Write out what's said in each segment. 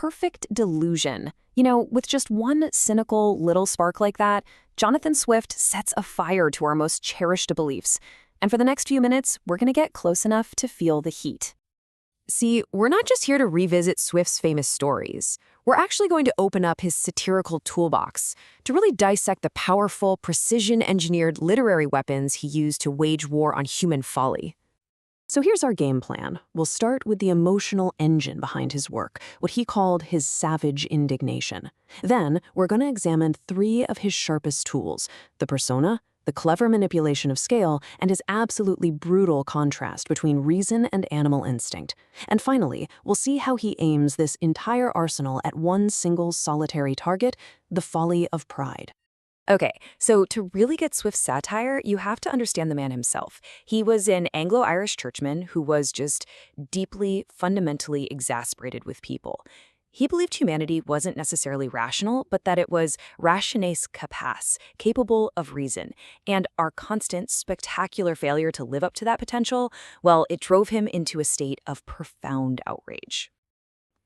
perfect delusion. You know, with just one cynical little spark like that, Jonathan Swift sets a fire to our most cherished beliefs. And for the next few minutes, we're going to get close enough to feel the heat. See, we're not just here to revisit Swift's famous stories. We're actually going to open up his satirical toolbox to really dissect the powerful, precision-engineered literary weapons he used to wage war on human folly. So here's our game plan. We'll start with the emotional engine behind his work, what he called his savage indignation. Then, we're going to examine 3 of his sharpest tools: the persona, the clever manipulation of scale, and his absolutely brutal contrast between reason and animal instinct. And finally, we'll see how he aims this entire arsenal at one single solitary target: the folly of pride. Okay, so to really get Swift's satire, you have to understand the man himself. He was an Anglo-Irish churchman who was just deeply, fundamentally exasperated with people. He believed humanity wasn't necessarily rational, but that it was rationes capace, capable of reason. And our constant, spectacular failure to live up to that potential, well, it drove him into a state of profound outrage.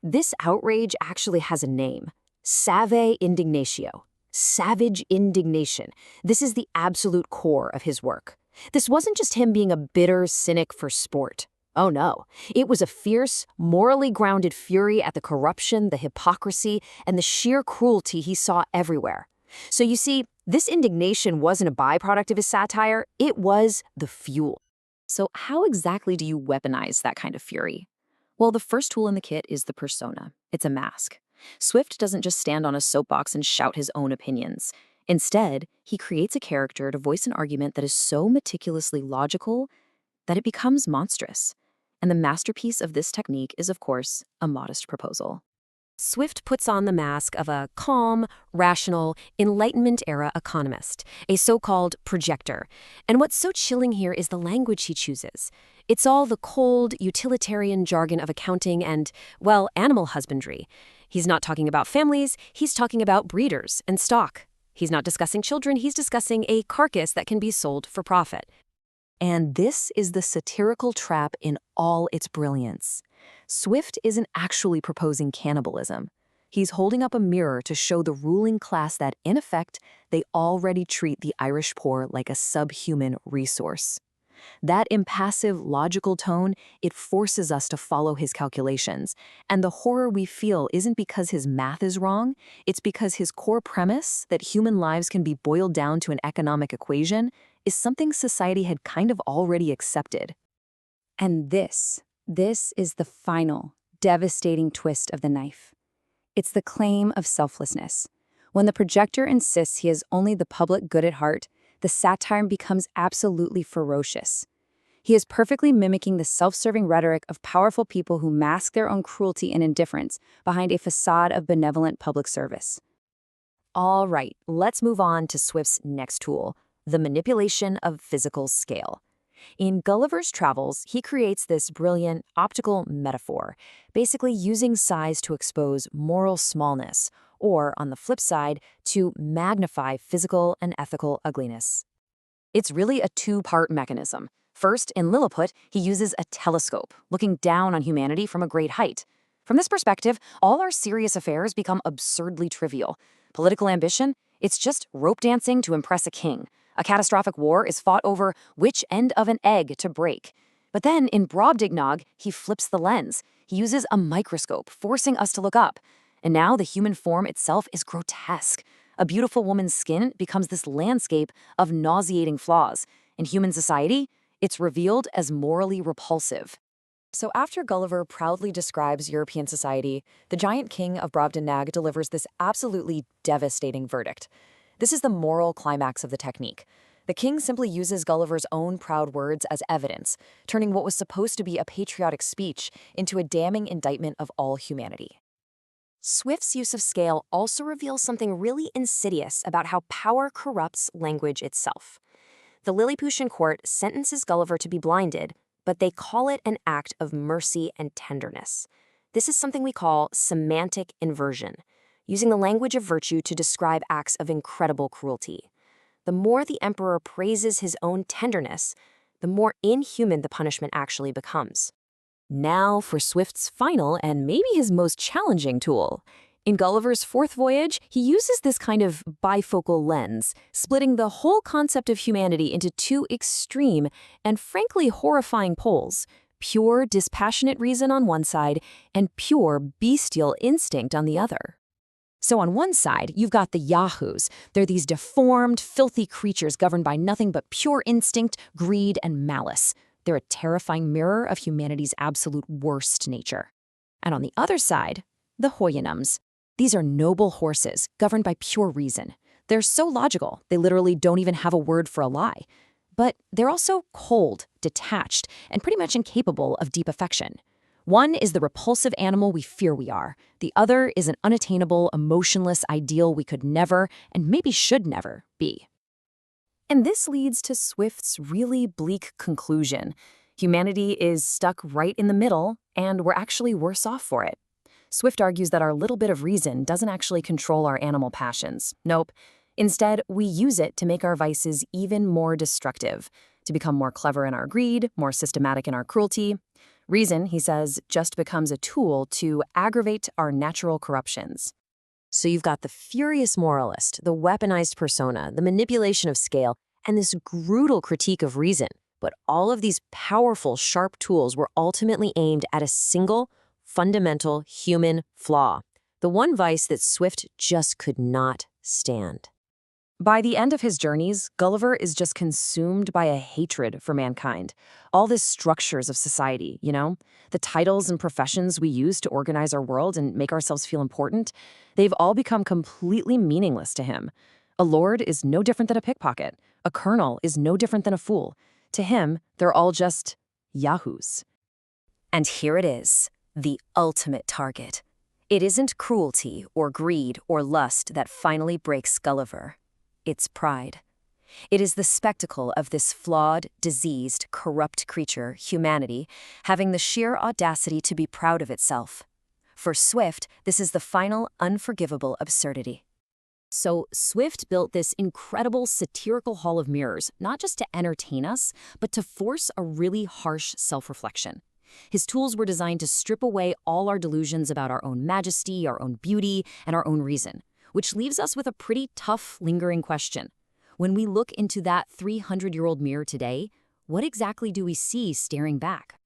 This outrage actually has a name: save indignatio. Savage indignation. This is the absolute core of his work. This wasn't just him being a bitter cynic for sport. Oh no, it was a fierce, morally grounded fury at the corruption, the hypocrisy, and the sheer cruelty he saw everywhere. So you see, this indignation wasn't a byproduct of his satire, it was the fuel. So how exactly do you weaponize that kind of fury? Well, the first tool in the kit is the persona. It's a mask. Swift doesn't just stand on a soapbox and shout his own opinions. Instead, he creates a character to voice an argument that is so meticulously logical that it becomes monstrous. And the masterpiece of this technique is, of course, a modest proposal. Swift puts on the mask of a calm, rational, Enlightenment-era economist, a so-called projector. And what's so chilling here is the language he chooses. It's all the cold, utilitarian jargon of accounting and, well, animal husbandry. He's not talking about families, he's talking about breeders and stock. He's not discussing children, he's discussing a carcass that can be sold for profit. And this is the satirical trap in all its brilliance. Swift isn't actually proposing cannibalism. He's holding up a mirror to show the ruling class that, in effect, they already treat the Irish poor like a subhuman resource. That impassive, logical tone, it forces us to follow his calculations. And the horror we feel isn't because his math is wrong, it's because his core premise, that human lives can be boiled down to an economic equation, is something society had kind of already accepted. And this is the final, devastating twist of the knife. It's the claim of selflessness. When the projector insists he has only the public good at heart, the satire becomes absolutely ferocious. He is perfectly mimicking the self-serving rhetoric of powerful people who mask their own cruelty and indifference behind a facade of benevolent public service. All right, let's move on to Swift's next tool, the manipulation of physical scale. In Gulliver's Travels, he creates this brilliant optical metaphor, basically using size to expose moral smallness, or, on the flip side, to magnify physical and ethical ugliness. It's really a 2-part mechanism. First, in Lilliput, he uses a telescope, looking down on humanity from a great height. From this perspective, all our serious affairs become absurdly trivial. Political ambition? It's just rope dancing to impress a king. A catastrophic war is fought over which end of an egg to break. But then, in Brobdingnaag, he flips the lens. He uses a microscope, forcing us to look up. And now the human form itself is grotesque. A beautiful woman's skin becomes this landscape of nauseating flaws. In human society, it's revealed as morally repulsive. So after Gulliver proudly describes European society, the giant king of Brobdingnaag delivers this absolutely devastating verdict. This is the moral climax of the technique. The king simply uses Gulliver's own proud words as evidence, turning what was supposed to be a patriotic speech into a damning indictment of all humanity. Swift's use of scale also reveals something really insidious about how power corrupts language itself. The Lilliputian court sentences Gulliver to be blinded, but they call it an act of mercy and tenderness. This is something we call semantic inversion, using the language of virtue to describe acts of incredible cruelty. The more the emperor praises his own tenderness, the more inhuman the punishment actually becomes. Now for Swift's final and maybe his most challenging tool. In Gulliver's fourth voyage, he uses this kind of bifocal lens, splitting the whole concept of humanity into two extreme and frankly horrifying poles: pure, dispassionate reason on one side and pure, bestial instinct on the other. So on one side, you've got the yahoos. They're these deformed, filthy creatures governed by nothing but pure instinct, greed, and malice. They're a terrifying mirror of humanity's absolute worst nature. And on the other side, the Houyhnhnms. These are noble horses, governed by pure reason. They're so logical, they literally don't even have a word for a lie. But they're also cold, detached, and pretty much incapable of deep affection. One is the repulsive animal we fear we are. The other is an unattainable, emotionless ideal we could never, and maybe should never, be. And this leads to Swift's really bleak conclusion. Humanity is stuck right in the middle, and we're actually worse off for it. Swift argues that our little bit of reason doesn't actually control our animal passions. Nope. Instead, we use it to make our vices even more destructive, to become more clever in our greed, more systematic in our cruelty. Reason, he says, just becomes a tool to aggravate our natural corruptions. So you've got the furious moralist, the weaponized persona, the manipulation of scale, and this brutal critique of reason. But all of these powerful, sharp tools were ultimately aimed at a single, fundamental human flaw, the one vice that Swift just could not stand. By the end of his journeys, Gulliver is just consumed by a hatred for mankind. All these structures of society, the titles and professions we use to organize our world and make ourselves feel important, they've all become completely meaningless to him. A lord is no different than a pickpocket. A colonel is no different than a fool. To him, they're all just yahoos. And here it is, the ultimate target. It isn't cruelty or greed or lust that finally breaks Gulliver. It's pride. It is the spectacle of this flawed, diseased, corrupt creature, humanity, having the sheer audacity to be proud of itself. For Swift, this is the final, unforgivable absurdity. So Swift built this incredible satirical hall of mirrors, not just to entertain us, but to force a really harsh self-reflection. His tools were designed to strip away all our delusions about our own majesty, our own beauty, and our own reason, which leaves us with a pretty tough, lingering question. When we look into that 300-year-old mirror today, what exactly do we see staring back?